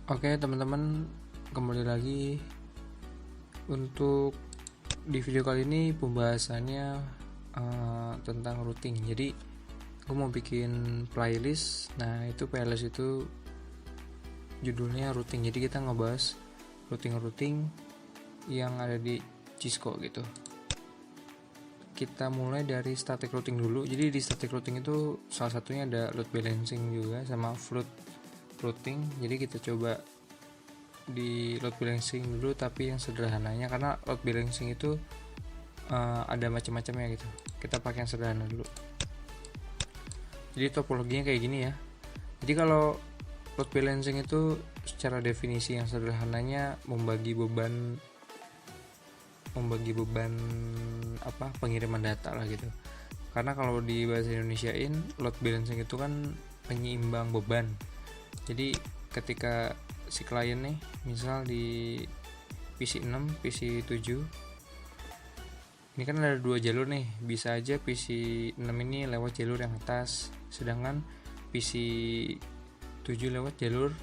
Oke teman-teman, kembali lagi untuk di video kali ini pembahasannya tentang routing. Jadi aku mau bikin playlist. Nah itu playlist itu judulnya routing. Jadi kita ngebahas routing yang ada di Cisco gitu. Kita mulai dari static routing dulu. Jadi di static routing itu salah satunya ada load balancing juga sama float routing. Jadi kita coba di load balancing dulu, tapi yang sederhananya, karena load balancing itu ada macam-macamnya gitu. Kita pakai yang sederhana dulu. Jadi topologinya kayak gini ya. Jadi kalau load balancing itu secara definisi yang sederhananya membagi beban pengiriman data lah gitu. Karena kalau di bahasa Indonesiain load balancing itu kan penyeimbang beban. Jadi ketika si klien nih misal di PC 6, PC 7, ini kan ada dua jalur nih, bisa aja PC 6 ini lewat jalur yang atas, sedangkan PC 7 lewat jalur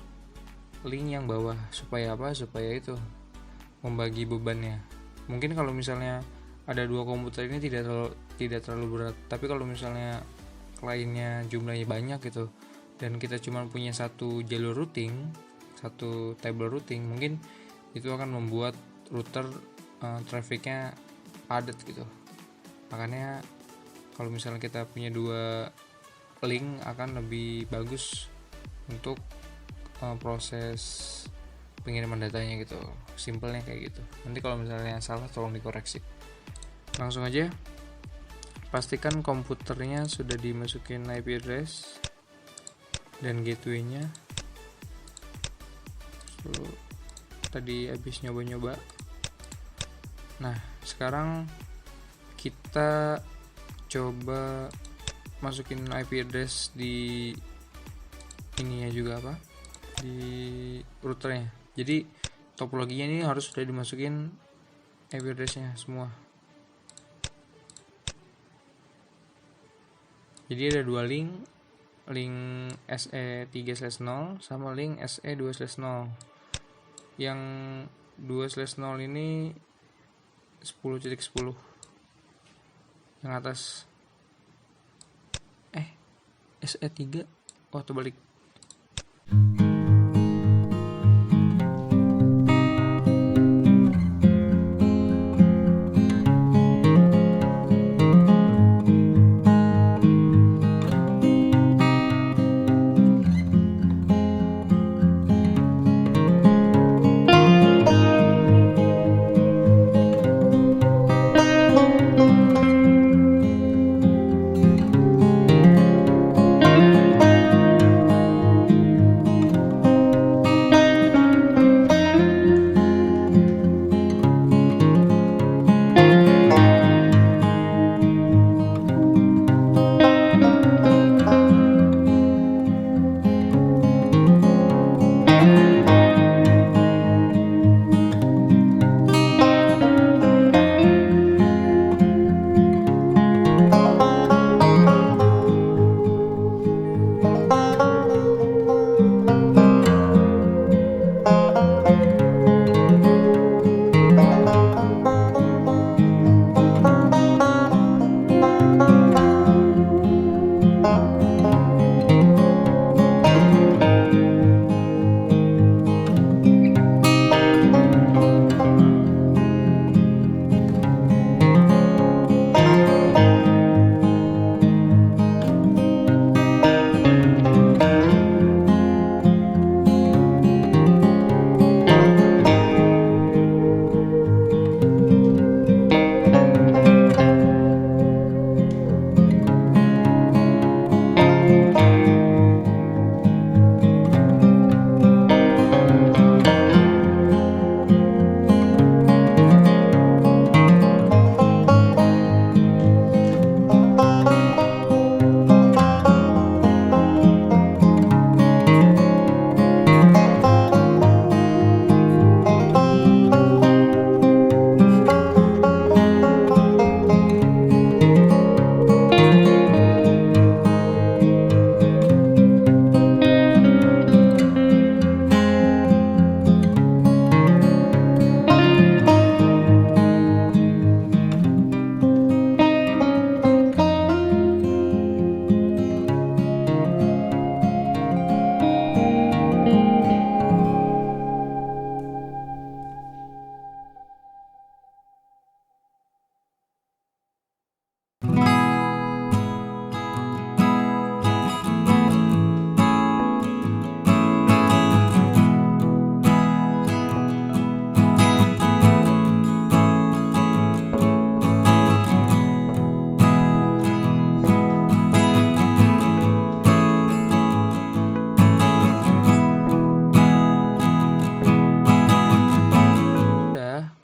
link yang bawah. Supaya apa? Supaya itu membagi bebannya. Mungkin kalau misalnya ada dua komputer ini tidak terlalu berat, tapi kalau misalnya kliennya jumlahnya banyak gitu dan kita cuma punya satu jalur routing, satu table routing, mungkin itu akan membuat router trafficnya padat gitu. Makanya kalau misalnya kita punya dua link akan lebih bagus untuk proses pengiriman datanya gitu. Simpelnya kayak gitu. Nanti kalau misalnya salah tolong dikoreksi. Langsung aja, pastikan komputernya sudah dimasukin IP address dan gateway-nya. Tadi habis nyoba-nyoba. Nah sekarang kita coba masukin IP address di ininya juga di routernya. Jadi topologinya ini harus sudah dimasukin IP address-nya semua. Jadi ada dua link SE3/0 sama link SE2/0. Yang 2/0 ini 10.10 yang atas. SE3 terbalik.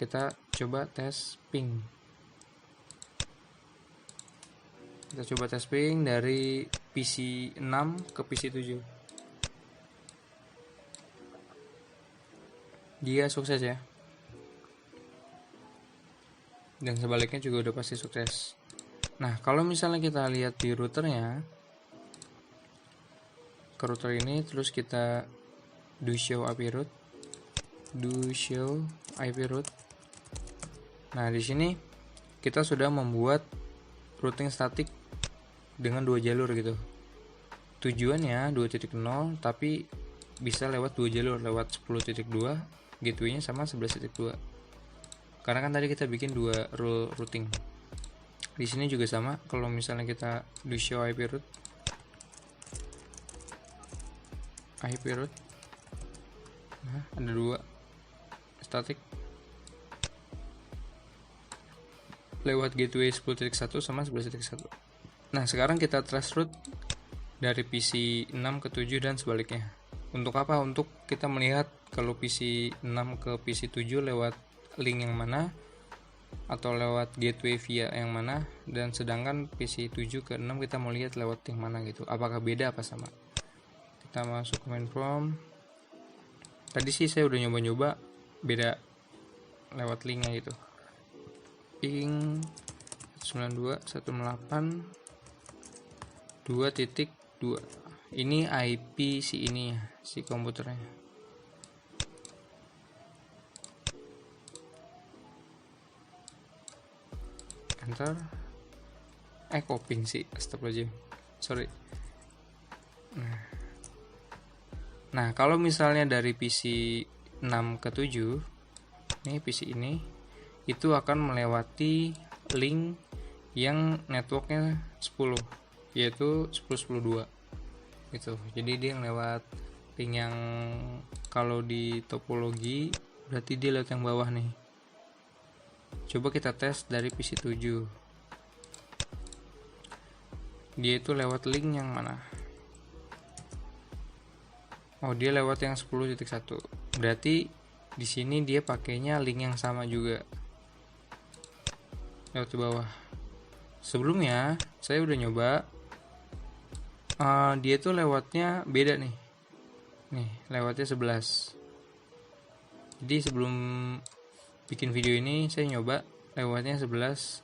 kita coba tes ping. Kita coba tes ping dari PC 6 ke PC 7. Dia sukses ya. Dan sebaliknya juga udah pasti sukses. Nah, kalau misalnya kita lihat di routernya, ke router ini terus kita do show IP route. Nah, di sini kita sudah membuat routing statik dengan 2 jalur gitu. Tujuannya 2.0 tapi bisa lewat 2 jalur, lewat 10.2 gateway-nya sama 11.2. Karena kan tadi kita bikin 2 rule routing. Di sini juga sama, kalau misalnya kita do show IP route. Nah, ada 2 statik lewat gateway 10.1 sama 11.1. Nah, sekarang kita trace route dari PC 6 ke 7 dan sebaliknya. Untuk apa? Untuk kita melihat kalau PC 6 ke PC 7 lewat link yang mana, atau lewat gateway via yang mana, dan sedangkan PC 7 ke 6 kita mau lihat lewat yang mana gitu. Apakah beda apa sama? Kita masuk command prompt. Tadi sih saya udah nyoba-nyoba beda lewat linknya gitu. Ping 92.168.2.2. Ini IP si ini ya, si komputernya. Enter. Coping sih, astagfirullahaladzim. Sorry. Nah, kalau misalnya dari PC 6 ke 7, nih PC ini itu akan melewati link yang networknya 10, yaitu 10.10.2 gitu. Jadi dia lewat link yang kalau di topologi berarti dia lewat yang bawah nih. Coba kita tes dari PC 7. Dia itu lewat link yang mana? Oh, dia lewat yang 10.1. Berarti di sini dia pakainya link yang sama juga. Lewat ke bawah. Sebelumnya saya udah nyoba, dia tuh lewatnya beda nih. Nih, lewatnya 11. Jadi sebelum bikin video ini saya nyoba lewatnya 11.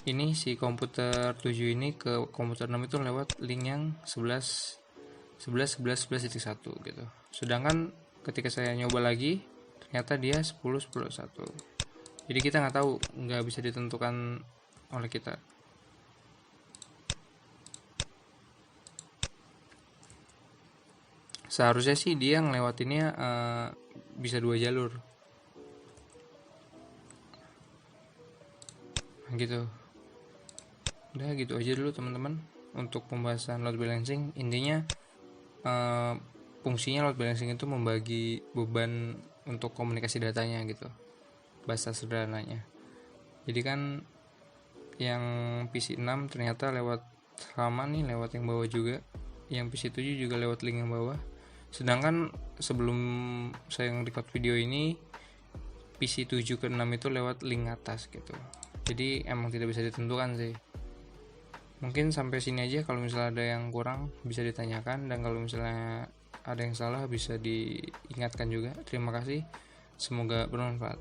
Ini si komputer 7 ini ke komputer 6 itu lewat link yang 11.11.11.1 gitu. Sedangkan ketika saya nyoba lagi ternyata dia 10.10.1. Jadi kita nggak tahu, nggak bisa ditentukan oleh kita. Seharusnya sih dia ngelewatinnya bisa 2 jalur. Nah, gitu. Udah gitu aja dulu teman-teman untuk pembahasan load balancing. Intinya fungsinya load balancing itu membagi beban untuk komunikasi datanya gitu, bahasa sederhananya. Jadi kan yang PC 6 ternyata lewat sama nih, lewat yang bawah juga. Yang PC 7 juga lewat link yang bawah. Sedangkan sebelum saya record video ini PC 7 ke 6 itu lewat link atas gitu. Jadi emang tidak bisa ditentukan sih. Mungkin sampai sini aja. Kalau misalnya ada yang kurang bisa ditanyakan, dan kalau misalnya ada yang salah bisa diingatkan juga. Terima kasih, semoga bermanfaat.